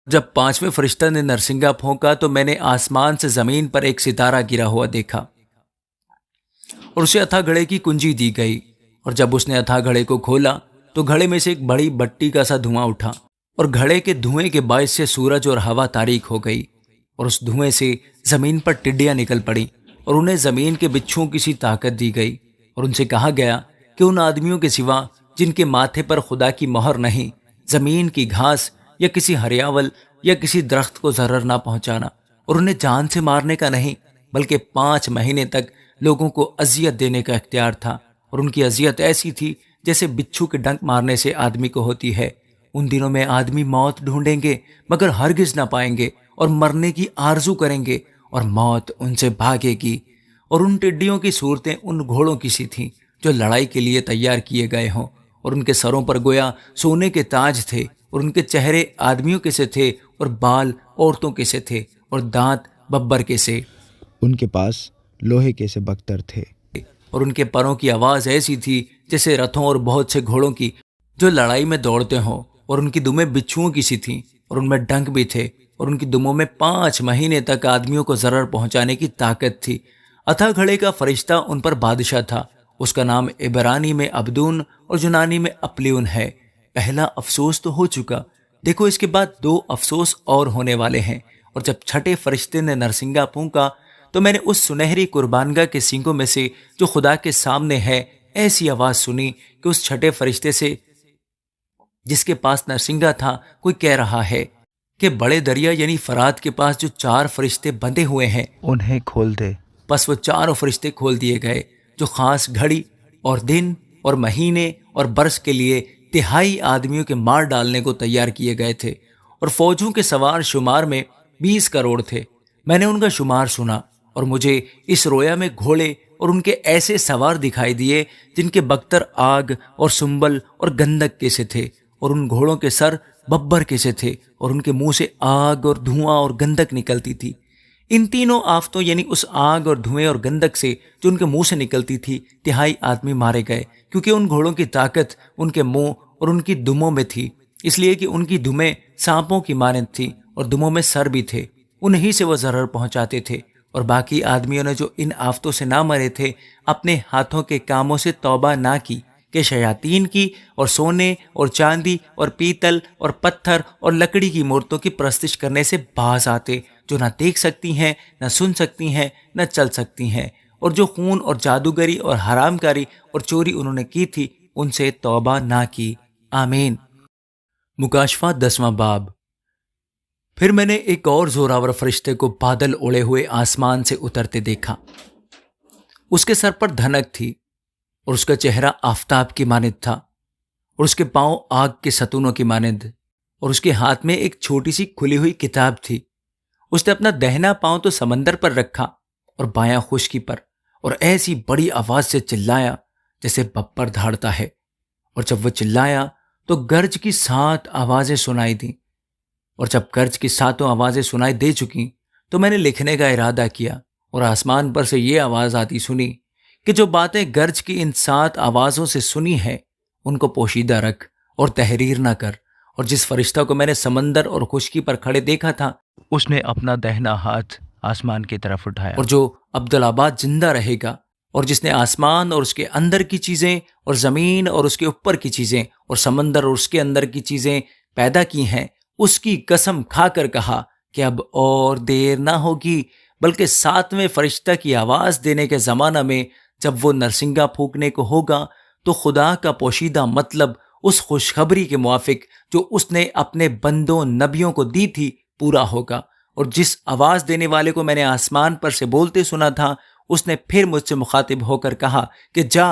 جب پانچویں فرشتہ نے نرسنگا پھونکا تو میں نے آسمان سے زمین پر ایک ستارہ گرا ہوا دیکھا اور اسے اتھا گھڑے کی کنجی دی گئی، اور جب اس نے اتھا گھڑے کو کھولا تو گھڑے میں سے ایک بڑی بٹی کا سا دھواں اٹھا، اور گھڑے کے دھوئیں کے باعث سے سورج اور ہوا تاریک ہو گئی، اور اس دھوئیں سے زمین پر ٹڈیاں نکل پڑیں، اور انہیں زمین کے بچھوؤں کی سی طاقت دی گئی، اور ان سے کہا گیا کہ ان آدمیوں کے سوا جن کے ماتھے پر خدا کی مہر نہیں، زمین کی گھاس یا کسی ہریاول یا کسی درخت کو ضرر نہ پہنچانا، اور انہیں جان سے مارنے کا نہیں بلکہ 5 مہینے تک لوگوں کو اذیت دینے کا اختیار تھا، اور ان کی اذیت ایسی تھی جیسے بچھو کے ڈنک مارنے سے آدمی کو ہوتی ہے۔ ان دنوں میں آدمی موت ڈھونڈیں گے مگر ہرگز نہ پائیں گے، اور مرنے کی آرزو کریں گے اور موت ان سے بھاگے گی۔ اور ان ٹڈیوں کی صورتیں ان گھوڑوں کی سی تھیں جو لڑائی کے لیے تیار کیے گئے ہوں، اور ان کے سروں پر گویا سونے کے تاج تھے، اور ان کے چہرے آدمیوں کے سے تھے اور بال عورتوں کے سے تھے، اور دانت ببر کے سے، ان کے پاس لوہے کے سے بختر تھے، اور ان کے پروں کی آواز ایسی تھی جیسے رتھوں اور بہت سے گھوڑوں کی جو لڑائی میں دوڑتے ہوں، اور ان کی دمیں بچھوؤں کی سی تھیں، اور ان میں ڈنک بھی تھے، اور ان کی دموں میں 5 مہینے تک آدمیوں کو ضرر پہنچانے کی طاقت تھی۔ اتھا گھڑے کا فرشتہ ان پر بادشاہ تھا، اس کا نام عبرانی میں عبدون اور یونانی میں اپلیون ہے۔ پہلا افسوس تو ہو چکا، دیکھو اس کے بعد 2 افسوس اور ہونے والے ہیں۔ اور جب چھٹے فرشتے نے نرسنگا پھونکا تو میں نے اس سنہری قربانگاہ کے سینگوں میں سے جو خدا کے سامنے ہے ایسی آواز سنی کہ اس چھٹے فرشتے سے جس کے پاس نرسنگا تھا کوئی کہہ رہا ہے کہ بڑے دریا یعنی فرات کے پاس جو 4 فرشتے بندھے ہوئے ہیں انہیں کھول دے۔ پس وہ 4 فرشتے کھول دیے گئے جو خاص گھڑی اور دن اور مہینے اور برس کے لیے 3 آدمیوں کے مار ڈالنے کو تیار کیے گئے تھے، اور فوجوں کے سوار شمار میں 20 کروڑ تھے۔ میں نے ان کا شمار سنا، اور مجھے اس رویا میں گھوڑے اور ان کے ایسے سوار دکھائی دیے جن کے بختر آگ اور سنبل اور گندک کے سے تھے، اور ان گھوڑوں کے سر ببر کے سے تھے، اور ان کے منہ سے آگ اور دھواں اور گندک نکلتی تھی۔ ان تینوں آفتوں یعنی اس آگ اور دھوئیں اور گندک سے جو ان کے منہ سے نکلتی تھی 3 آدمی مارے گئے، کیونکہ ان گھوڑوں کی طاقت ان کے منہ اور ان کی دموں میں تھی، اس لیے کہ ان کی دمیں سانپوں کی مانند تھیں اور دموں میں سر بھی تھے، انہی سے وہ ضرر پہنچاتے تھے۔ اور باقی آدمیوں نے جو ان آفتوں سے نہ مرے تھے اپنے ہاتھوں کے کاموں سے توبہ نہ کی کہ شیاطین کی اور سونے اور چاندی اور پیتل اور پتھر اور لکڑی کی مورتوں کی پرستش کرنے سے باز آتے، جو نہ دیکھ سکتی ہیں، نہ سن سکتی ہیں، نہ چل سکتی ہیں، اور جو خون اور جادوگری اور حرام کاری اور چوری انہوں نے کی تھی ان سے توبہ نہ کی۔ آمین۔ مکاشفہ 10واں باب۔ پھر میں نے ایک اور زوراور فرشتے کو بادل اڑے ہوئے آسمان سے اترتے دیکھا۔ اس کے سر پر دھنک تھی، اور اس کا چہرہ آفتاب کی مانند تھا، اور اس کے پاؤں آگ کے ستونوں کی مانند، اور اس کے ہاتھ میں ایک چھوٹی سی کھلی ہوئی کتاب تھی۔ اس نے اپنا دہنا پاؤں تو سمندر پر رکھا اور بایاں خشکی پر، اور ایسی بڑی آواز سے چلایا جیسے بپر دھاڑتا ہے، اور جب وہ چلایا تو گرج کی 7 آوازیں سنائی دیں، اور جب گرج کی 7 آوازیں سنائی دے چکیں تو میں نے لکھنے کا ارادہ کیا، اور آسمان پر سے یہ آواز آتی سنی کہ جو باتیں گرج کی ان 7 آوازوں سے سنی ہیں ان کو پوشیدہ رکھ اور تحریر نہ کر۔ اور جس فرشتہ کو میں نے سمندر اور خشکی پر کھڑے دیکھا تھا اس نے اپنا دہنا ہاتھ آسمان کی طرف اٹھایا، اور جو عبدالآباد زندہ رہے گا، اور جس نے آسمان اور اس کے اندر کی چیزیں اور زمین اور اس کے اوپر کی چیزیں اور سمندر اور اس کے اندر کی چیزیں پیدا کی ہیں، اس کی قسم کھا کر کہا کہ اب اور دیر نہ ہوگی، بلکہ 7ویں فرشتہ کی آواز دینے کے زمانہ میں جب وہ نرسنگا پھونکنے کو ہوگا تو خدا کا پوشیدہ مطلب اس خوشخبری کے موافق جو اس نے اپنے بندوں نبیوں کو دی تھی پورا ہوگا۔ اور جس آواز دینے والے کو میں نے آسمان پر سے بولتے سنا تھا اس نے پھر مجھ سے مخاطب ہو کر کہا کہ جا،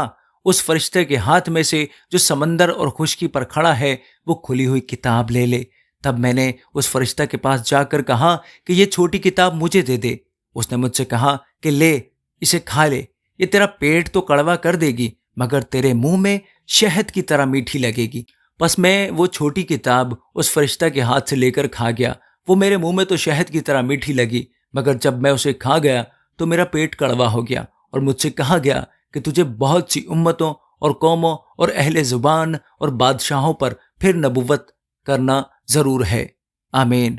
اس فرشتے کے ہاتھ میں سے جو سمندر اور خشکی پر کھڑا ہے وہ کھلی ہوئی کتاب لے لے۔ تب میں نے اس فرشتہ کے پاس جا کر کہا کہ یہ چھوٹی کتاب مجھے دے دے۔ اس نے مجھ سے کہا کہ لے، اسے کھا لے، یہ تیرا پیٹ تو کڑوا کر دے گی مگر تیرے منہ میں شہد کی طرح میٹھی لگے گی۔ پس میں وہ چھوٹی کتاب اس فرشتہ کے ہاتھ سے لے کر کھا گیا۔ وہ میرے منہ میں تو شہد کی طرح میٹھی لگی، مگر جب میں اسے کھا گیا تو میرا پیٹ کڑوا ہو گیا، اور مجھ سے کہا گیا کہ تجھے بہت سی امتوں اور قوموں اور اہل زبان اور بادشاہوں پر پھر نبوت کرنا ضرور ہے۔ آمین۔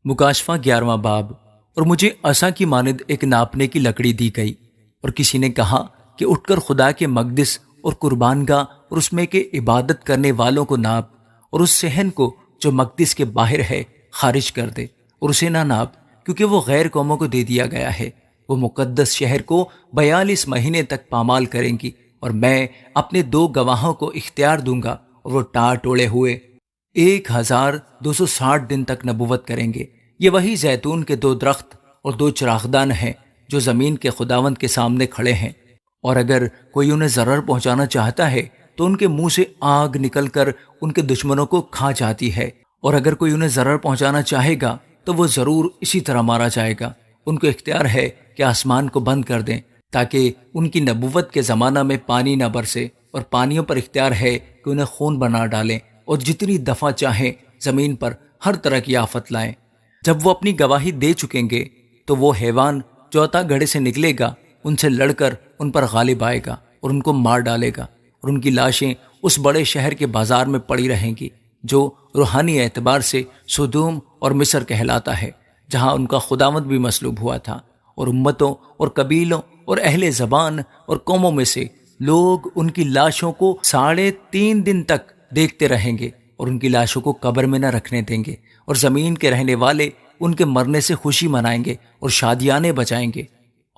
مکاشفہ 11واں باب۔ اور مجھے عصا کی مانند ایک ناپنے کی لکڑی دی گئی، اور کسی نے کہا کہ اٹھ کر خدا کے مقدس اور قربان گاہ اور اس میں کے عبادت کرنے والوں کو ناپ، اور اس صحن کو جو مقدس کے باہر ہے خارج کر دے، اور اسے نہ ناپ، کیونکہ وہ غیر قوموں کو دے دیا گیا ہے۔ وہ مقدس شہر کو 42 مہینے تک پامال کریں گی، اور میں اپنے 2 گواہوں کو اختیار دوں گا، اور وہ ٹاٹوڑے ہوئے 1260 دن تک نبوت کریں گے۔ یہ وہی زیتون کے 2 درخت اور 2 چراغدان ہیں جو زمین کے خداوند کے سامنے کھڑے ہیں، اور اگر کوئی انہیں ضرر پہنچانا چاہتا ہے تو ان کے منہ سے آگ نکل کر ان کے دشمنوں کو کھا جاتی ہے، اور اگر کوئی انہیں ضرر پہنچانا چاہے گا تو وہ ضرور اسی طرح مارا جائے گا۔ ان کو اختیار ہے کہ آسمان کو بند کر دیں تاکہ ان کی نبوت کے زمانہ میں پانی نہ برسے، اور پانیوں پر اختیار ہے کہ انہیں خون بنا ڈالیں، اور جتنی دفعہ چاہیں زمین پر ہر طرح کی آفت لائیں۔ جب وہ اپنی گواہی دے چکیں گے تو وہ حیوان جو عطا گڑھے سے نکلے گا ان سے لڑ کر ان پر غالب آئے گا اور ان کو مار ڈالے گا، اور ان کی لاشیں اس بڑے شہر کے بازار میں پڑی رہیں گی جو روحانی اعتبار سے سدوم اور مصر کہلاتا ہے، جہاں ان کا خداوند بھی مصلوب ہوا تھا۔ اور امتوں اور قبیلوں اور اہل زبان اور قوموں میں سے لوگ ان کی لاشوں کو 3.5 دن تک دیکھتے رہیں گے، اور ان کی لاشوں کو قبر میں نہ رکھنے دیں گے، اور زمین کے رہنے والے ان کے مرنے سے خوشی منائیں گے اور شادیانے بجائیں گے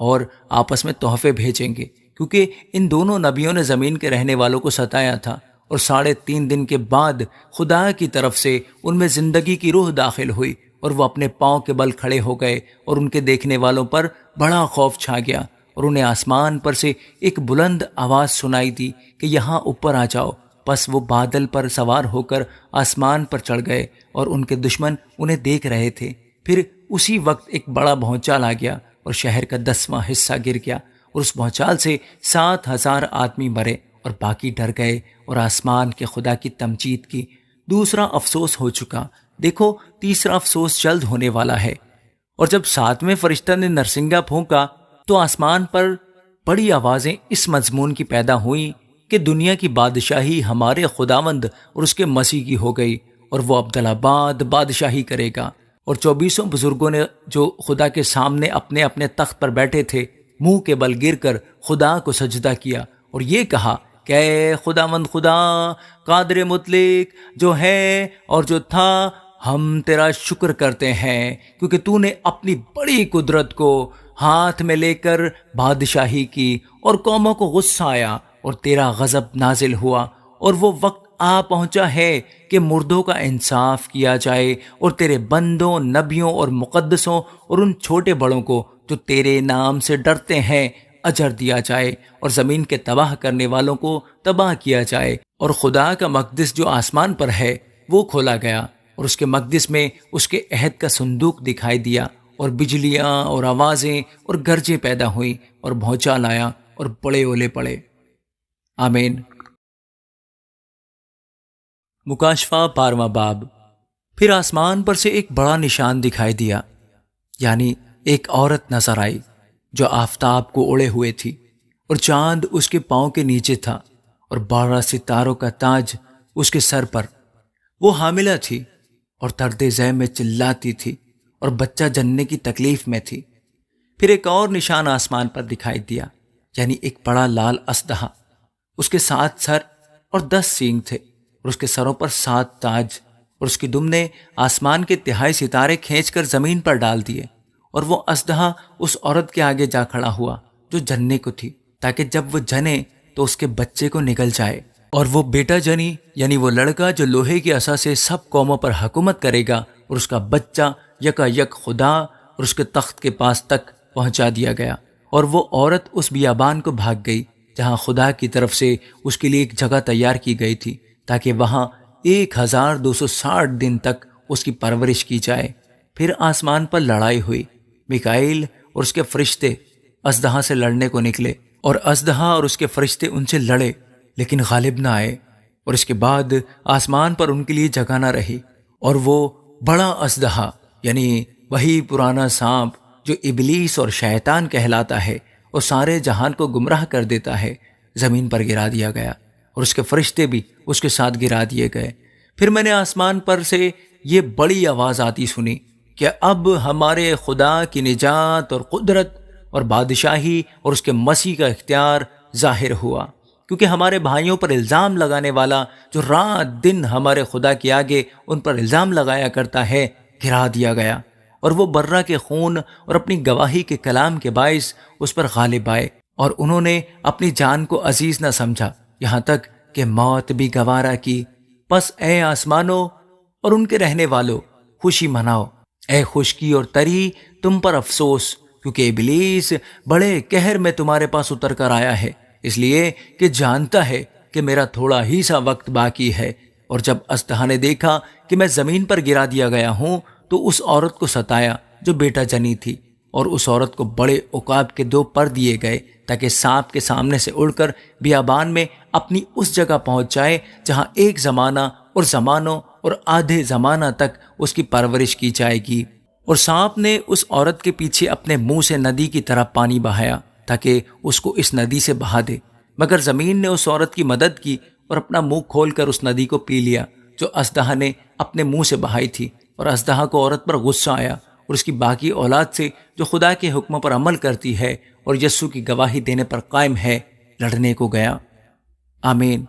اور آپس میں تحفے بھیجیں گے، کیونکہ ان دونوں نبیوں نے زمین کے رہنے والوں کو ستایا تھا۔ اور 3.5 دن کے بعد خدا کی طرف سے ان میں زندگی کی روح داخل ہوئی، اور وہ اپنے پاؤں کے بل کھڑے ہو گئے، اور ان کے دیکھنے والوں پر بڑا خوف چھا گیا، اور انہیں آسمان پر سے ایک بلند آواز سنائی دی کہ یہاں اوپر آ جاؤ۔ پس وہ بادل پر سوار ہو کر آسمان پر چڑھ گئے، اور ان کے دشمن انہیں دیکھ رہے تھے۔ پھر اسی وقت ایک بڑا بھونچال آ گیا، اور شہر کا 10واں حصہ گر گیا، اور اس بھونچال سے 7,000 آدمی مرے، اور باقی ڈر گئے اور آسمان کے خدا کی تمجید کی۔ دوسرا افسوس ہو چکا، دیکھو تیسرا افسوس جلد ہونے والا ہے۔ اور جب 7ویں فرشتہ نے نرسنگا پھونکا تو آسمان پر بڑی آوازیں اس مضمون کی پیدا ہوئیں کہ دنیا کی بادشاہی ہمارے خداوند اور اس کے مسیح کی ہو گئی، اور وہ ابدالآباد بادشاہی کرے گا۔ اور 24 بزرگوں نے جو خدا کے سامنے اپنے اپنے تخت پر بیٹھے تھے منہ کے بل گر کر خدا کو سجدہ کیا، اور یہ کہا کہ اے خداوند خدا قادر مطلق جو ہے اور جو تھا، ہم تیرا شکر کرتے ہیں کیونکہ تو نے اپنی بڑی قدرت کو ہاتھ میں لے کر بادشاہی کی، اور قوموں کو غصہ آیا اور تیرا غضب نازل ہوا، اور وہ وقت آ پہنچا ہے کہ مردوں کا انصاف کیا جائے، اور تیرے بندوں نبیوں اور مقدسوں اور ان چھوٹے بڑوں کو جو تیرے نام سے ڈرتے ہیں اجر دیا جائے، اور زمین کے تباہ کرنے والوں کو تباہ کیا جائے۔ اور خدا کا مقدس جو آسمان پر ہے وہ کھولا گیا، اور اس کے مقدس میں اس کے عہد کا صندوق دکھائی دیا، اور بجلیاں اور آوازیں اور گرجیں پیدا ہوئیں، اور بھونچال آیا اور بڑے اولے پڑے۔ آمین۔ مکاشفہ 12واں باب۔ پھر آسمان پر سے ایک بڑا نشان دکھائی دیا، یعنی ایک عورت نظر آئی جو آفتاب کو اوڑے ہوئے تھی، اور چاند اس کے پاؤں کے نیچے تھا، اور 12 ستاروں کا تاج اس کے سر پر۔ وہ حاملہ تھی اور درد ذہ میں چلاتی تھی، اور بچہ جننے کی تکلیف میں تھی۔ پھر ایک اور نشان آسمان پر دکھائی دیا، یعنی ایک بڑا لال اژدہا، اس کے 7 سر اور 10 سینگ تھے، اور اس کے سروں پر 7 تاج، اور اس کی دم نے آسمان کے 3 ستارے کھینچ کر زمین پر ڈال دیے۔ اور وہ اژدہا اس عورت کے آگے جا کھڑا ہوا جو جننے کو تھی، تاکہ جب وہ جنے تو اس کے بچے کو نگل جائے، اور وہ بیٹا جنی، یعنی وہ لڑکا جو لوہے کی عصا سے سب قوموں پر حکومت کرے گا، اور اس کا بچہ یکا یک خدا اور اس کے تخت کے پاس تک پہنچا دیا گیا۔ اور وہ عورت اس بیابان کو بھاگ گئی جہاں خدا کی طرف سے اس کے لیے ایک جگہ تیار کی گئی تھی، تاکہ وہاں 1260 دن تک اس کی پرورش کی جائے۔ پھر آسمان پر لڑائی ہوئی، میکائیل اور اس کے فرشتے اژدہا سے لڑنے کو نکلے، اور اژدہا اور اس کے فرشتے ان سے لڑے لیکن غالب نہ آئے، اور اس کے بعد آسمان پر ان کے لیے جگہ نہ رہی۔ اور وہ بڑا اژدہا، یعنی وہی پرانا سانپ جو ابلیس اور شیطان کہلاتا ہے اور سارے جہان کو گمراہ کر دیتا ہے، زمین پر گرا دیا گیا، اور اس کے فرشتے بھی اس کے ساتھ گرا دیے گئے۔ پھر میں نے آسمان پر سے یہ بڑی آواز آتی سنی کہ اب ہمارے خدا کی نجات اور قدرت اور بادشاہی اور اس کے مسیح کا اختیار ظاہر ہوا، کیونکہ ہمارے بھائیوں پر الزام لگانے والا جو رات دن ہمارے خدا کے آگے ان پر الزام لگایا کرتا ہے گرا دیا گیا، اور وہ برہ کے خون اور اپنی گواہی کے کلام کے باعث اس پر غالب آئے، اور انہوں نے اپنی جان کو عزیز نہ سمجھا، یہاں تک کہ موت بھی گوارا کی۔ پس اے آسمانوں اور ان کے رہنے والوں، خوشی مناؤ، اے خشکی اور تری تم پر افسوس، کیونکہ ابلیس بڑے قہر میں تمہارے پاس اتر کر آیا ہے، اس لیے کہ جانتا ہے کہ میرا تھوڑا ہی سا وقت باقی ہے۔ اور جب اژدہا نے دیکھا کہ میں زمین پر گرا دیا گیا ہوں تو اس عورت کو ستایا جو بیٹا جنی تھی، اور اس عورت کو بڑے عقاب کے 2 پر دیے گئے تاکہ سانپ کے سامنے سے اڑ کر بیابان میں اپنی اس جگہ پہنچ جائے جہاں ایک زمانہ اور زمانوں اور آدھے زمانہ تک اس کی پرورش کی جائے گی۔ اور سانپ نے اس عورت کے پیچھے اپنے منہ سے ندی کی طرح پانی بہایا تاکہ اس کو اس ندی سے بہا دے، مگر زمین نے اس عورت کی مدد کی اور اپنا منہ کھول کر اس ندی کو پی لیا جو اژدہا نے اپنے منہ سے بہائی تھی۔ اور اژدہا کو عورت پر غصہ آیا اور اس کی باقی اولاد سے جو خدا کے حکموں پر عمل کرتی ہے اور یسوع کی گواہی دینے پر قائم ہے لڑنے کو گیا۔ آمین۔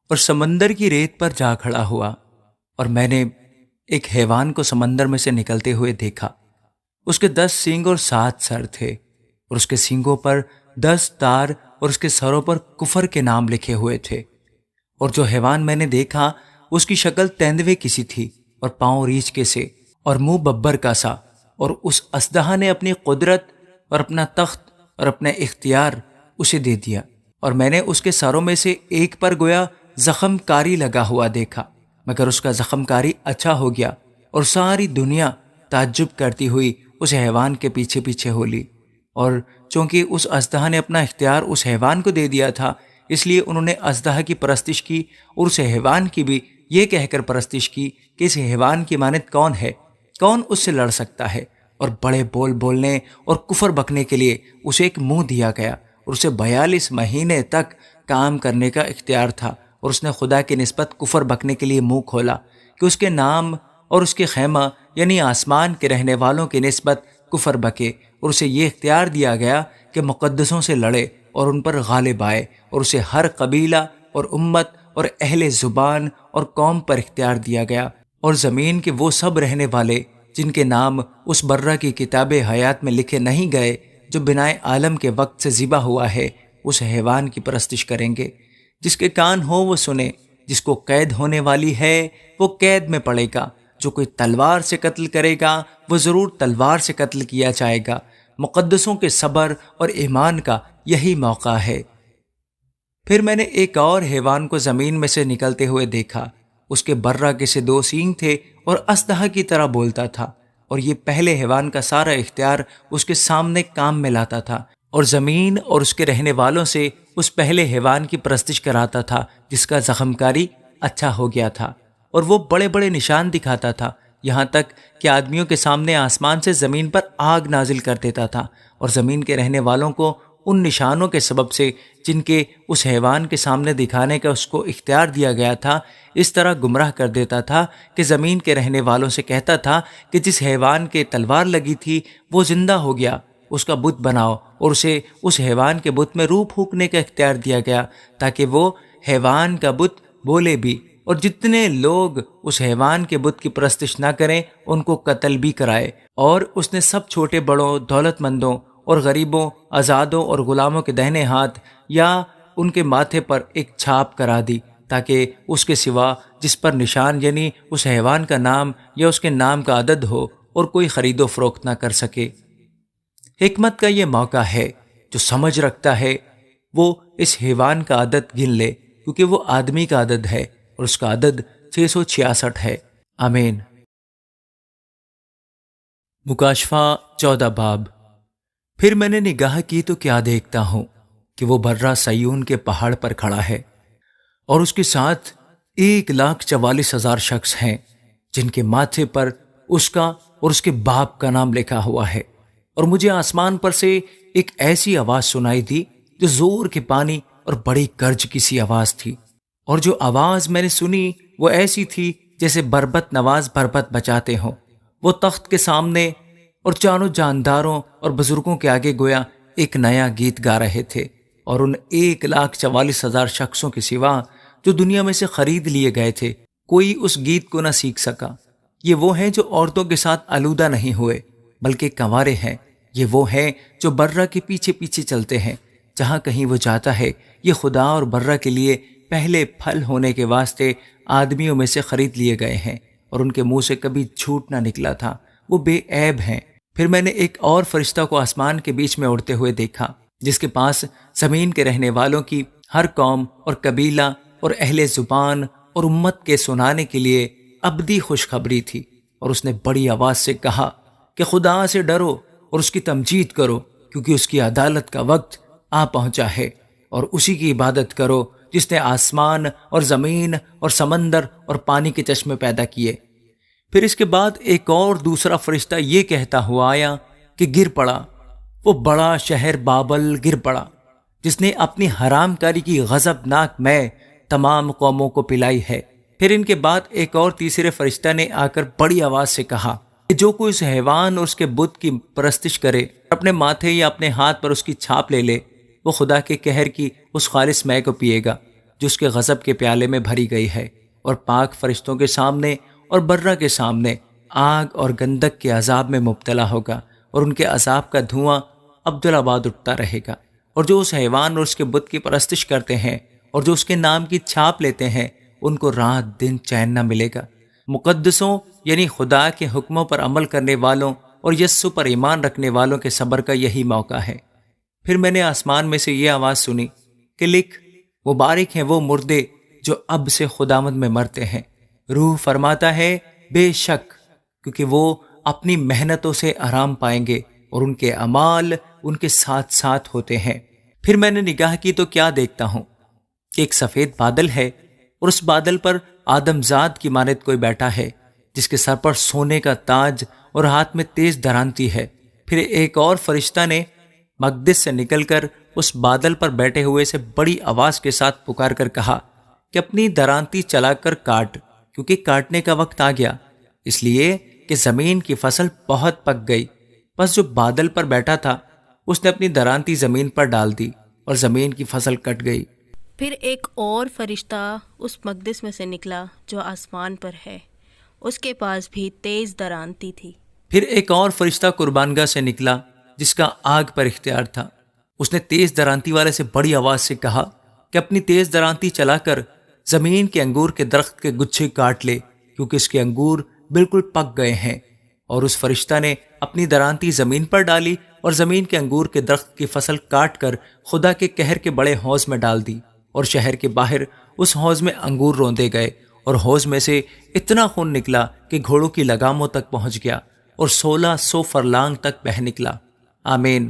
اور سمندر کی ریت پر جا کھڑا ہوا، اور میں نے ایک حیوان کو سمندر میں سے نکلتے ہوئے دیکھا۔ اس کے 10 سینگ اور 7 سر تھے، اور اس کے سینگوں پر 10 تار اور اس کے سروں پر کفر کے نام لکھے ہوئے تھے۔ اور جو حیوان میں نے دیکھا اس کی شکل تیندوے کی سی تھی، اور پاؤں ریچھ کے سے، اور منہ ببر کا سا۔ اور اس اژدہا نے اپنی قدرت اور اپنا تخت اور اپنا اختیار اسے دے دیا، اور میں نے اس کے سروں میں سے ایک پر گویا زخم کاری لگا ہوا دیکھا، مگر اس کا زخم کاری اچھا ہو گیا، اور ساری دنیا تعجب کرتی ہوئی اس حیوان کے پیچھے پیچھے ہو لی۔ اور چونکہ اس اژدہا نے اپنا اختیار اس حیوان کو دے دیا تھا، اس لیے انہوں نے اژدہا کی پرستش کی اور اس حیوان کی بھی یہ کہہ کر پرستش کی کہ اس حیوان کی مانند کون ہے، کون اس سے لڑ سکتا ہے۔ اور بڑے بول بولنے اور کفر بکنے کے لیے اسے ایک منہ دیا گیا، اور اسے 42 مہینے تک کام کرنے کا اختیار تھا، اور اس نے خدا کی نسبت کفر بکنے کے لیے منہ کھولا کہ اس کے نام اور اس کے خیمہ یعنی آسمان کے رہنے والوں کی نسبت کفر بکے، اور اسے یہ اختیار دیا گیا کہ مقدسوں سے لڑے اور ان پر غالب آئے، اور اسے ہر قبیلہ اور امت اور اہل زبان اور قوم پر اختیار دیا گیا۔ اور زمین کے وہ سب رہنے والے جن کے نام اس برہ کی کتاب حیات میں لکھے نہیں گئے جو بنائے عالم کے وقت سے ذبح ہوا ہے، اس حیوان کی پرستش کریں گے۔ جس کے کان ہو وہ سنے، جس کو قید ہونے والی ہے وہ قید میں پڑے گا، جو کوئی تلوار سے قتل کرے گا وہ ضرور تلوار سے قتل کیا جائے گا۔ مقدسوں کے صبر اور ایمان کا یہی موقع ہے۔ پھر میں نے ایک اور حیوان کو زمین میں سے نکلتے ہوئے دیکھا، اس کے برہ کے سے 2 سینگ تھے اور اژدہا کی طرح بولتا تھا، اور یہ پہلے حیوان کا سارا اختیار اس کے سامنے کام میں لاتا تھا، اور زمین اور اس کے رہنے والوں سے اس پہلے حیوان کی پرستش کراتا تھا جس کا زخم کاری اچھا ہو گیا تھا، اور وہ بڑے بڑے نشان دکھاتا تھا، یہاں تک کہ آدمیوں کے سامنے آسمان سے زمین پر آگ نازل کر دیتا تھا، اور زمین کے رہنے والوں کو ان نشانوں کے سبب سے جن کے اس حیوان کے سامنے دکھانے کا اس کو اختیار دیا گیا تھا اس طرح گمراہ کر دیتا تھا کہ زمین کے رہنے والوں سے کہتا تھا کہ جس حیوان کے تلوار لگی تھی وہ زندہ ہو گیا، اس کا بت بناؤ، اور اسے اس حیوان کے بت میں روح پھونکنے کا اختیار دیا گیا تاکہ وہ حیوان کا بت بولے بھی، اور جتنے لوگ اس حیوان کے بت کی پرستش نہ کریں ان کو قتل بھی کرائے۔ اور اس نے سب چھوٹے بڑوں، دولت مندوں اور غریبوں، آزادوں اور غلاموں کے دہنے ہاتھ یا ان کے ماتھے پر ایک چھاپ کرا دی، تاکہ اس کے سوا جس پر نشان یعنی اس حیوان کا نام یا اس کے نام کا عدد ہو اور کوئی خرید و فروخت نہ کر سکے۔ حکمت کا یہ موقع ہے، جو سمجھ رکھتا ہے وہ اس حیوان کا عدد گن لے، کیونکہ وہ آدمی کا عدد ہے اور اس کا عدد 666 ہے۔ آمین۔ مکاشفہ 14 باب۔ پھر میں نے نگاہ کی تو کیا دیکھتا ہوں کہ وہ برہ سیون کے پہاڑ پر کھڑا ہے، اور اس کے ساتھ 1,44,000 شخص ہیں جن کے ماتھے پر اس کا اور اس کے باپ کا نام لکھا ہوا ہے۔ اور مجھے آسمان پر سے ایک ایسی آواز سنائی دی جو زور کے پانی اور بڑی گرج کی سی آواز تھی، اور جو آواز میں نے سنی وہ ایسی تھی جیسے بربت نواز بربت بجاتے ہوں۔ وہ تخت کے سامنے اور چاروں جانداروں اور بزرگوں کے آگے گویا ایک نیا گیت گا رہے تھے، اور ان 1,44,000 شخصوں کے سوا جو دنیا میں سے خرید لیے گئے تھے کوئی اس گیت کو نہ سیکھ سکا۔ یہ وہ ہیں جو عورتوں کے ساتھ آلودہ نہیں ہوئے بلکہ کنوارے ہیں۔ یہ وہ ہیں جو برہ کے پیچھے پیچھے چلتے ہیں، جہاں کہیں وہ جاتا ہے یہ خدا اور برہ کے لیے پہلے پھل ہونے کے واسطے آدمیوں میں سے خرید لیے گئے ہیں، اور ان کے منہ سے کبھی جھوٹ نہ نکلا تھا، وہ بے عیب ہیں۔ پھر میں نے ایک اور فرشتہ کو آسمان کے بیچ میں اڑتے ہوئے دیکھا، جس کے پاس زمین کے رہنے والوں کی ہر قوم اور قبیلہ اور اہل زبان اور امت کے سنانے کے لیے ابدی خوشخبری تھی، اور اس نے بڑی آواز سے کہا کہ خدا سے ڈرو اور اس کی تمجید کرو، کیونکہ اس کی عدالت کا وقت آ پہنچا ہے، اور اسی کی عبادت کرو جس نے آسمان اور زمین اور سمندر اور پانی کے چشمے پیدا کیے۔ پھر اس کے بعد ایک اور دوسرا فرشتہ یہ کہتا ہوا آیا کہ گر پڑا، وہ بڑا شہر بابل گر پڑا، جس نے اپنی حرام کاری کی غضبناک میں تمام قوموں کو پلائی ہے۔ پھر ان کے بعد ایک اور تیسرے فرشتہ نے آ کر بڑی آواز سے کہا کہ جو کوئی اس حیوان اور اس کے بت کی پرستش کرے، اپنے ماتھے یا اپنے ہاتھ پر اس کی چھاپ لے لے، وہ خدا کے قہر کی اس خالص مے کو پیے گا جو اس کے غضب کے پیالے میں بھری گئی ہے، اور پاک فرشتوں کے سامنے اور برہ کے سامنے آگ اور گندک کے عذاب میں مبتلا ہوگا، اور ان کے عذاب کا دھواں عبدالآباد اٹھتا رہے گا۔ اور جو اس حیوان اور اس کے بت کی پرستش کرتے ہیں اور جو اس کے نام کی چھاپ لیتے ہیں، ان کو رات دن چین نہ ملے گا۔ مقدسوں یعنی خدا کے حکموں پر عمل کرنے والوں اور یسوع پر ایمان رکھنے والوں کے صبر کا یہی موقع ہے۔ پھر میں نے آسمان میں سے یہ آواز سنی کہ لکھ، مبارک ہیں وہ مردے جو اب سے خداوند میں مرتے ہیں۔ روح فرماتا ہے بے شک، کیونکہ وہ اپنی محنتوں سے آرام پائیں گے اور ان کے اعمال ان کے ساتھ ساتھ ہوتے ہیں۔ پھر میں نے نگاہ کی تو کیا دیکھتا ہوں کہ ایک سفید بادل ہے، اور اس بادل پر آدم زاد کی مانند کوئی بیٹھا ہے، جس کے سر پر سونے کا تاج اور ہاتھ میں تیز درانتی ہے۔ پھر ایک اور فرشتہ نے مقدس سے نکل کر اس بادل پر بیٹھے ہوئے سے بڑی آواز کے ساتھ پکار کر کہا کہ اپنی درانتی چلا کر کاٹ، کیونکہ کاٹنے کا وقت آ گیا، اس لیے کہ زمین کی فصل بہت پک گئی۔ بس جو بادل پر بیٹھا تھا اس نے اپنی درانتی زمین پر ڈال دی، اور زمین کی فصل کٹ گئی۔ پھر ایک اور فرشتہ اس مقدس میں سے نکلا جو آسمان پر ہے، اس کے پاس بھی تیز درانتی تھی۔ پھر ایک اور فرشتہ قربانگاہ سے نکلا جس کا آگ پر اختیار تھا، اس نے تیز درانتی والے سے بڑی آواز سے کہا کہ اپنی تیز درانتی چلا کر زمین کے انگور کے درخت کے گچھے کاٹ لے، کیونکہ اس کے انگور بالکل پک گئے ہیں۔ اور اس فرشتہ نے اپنی درانتی زمین پر ڈالی اور زمین کے انگور کے درخت کی فصل کاٹ کر خدا کے قہر کے بڑے حوض میں ڈال دی، اور شہر کے باہر اس حوض میں انگور روندے گئے، اور حوض میں سے اتنا خون نکلا کہ گھوڑوں کی لگاموں تک پہنچ گیا اور 1600 فرلانگ تک بہہ نکلا۔ آمین۔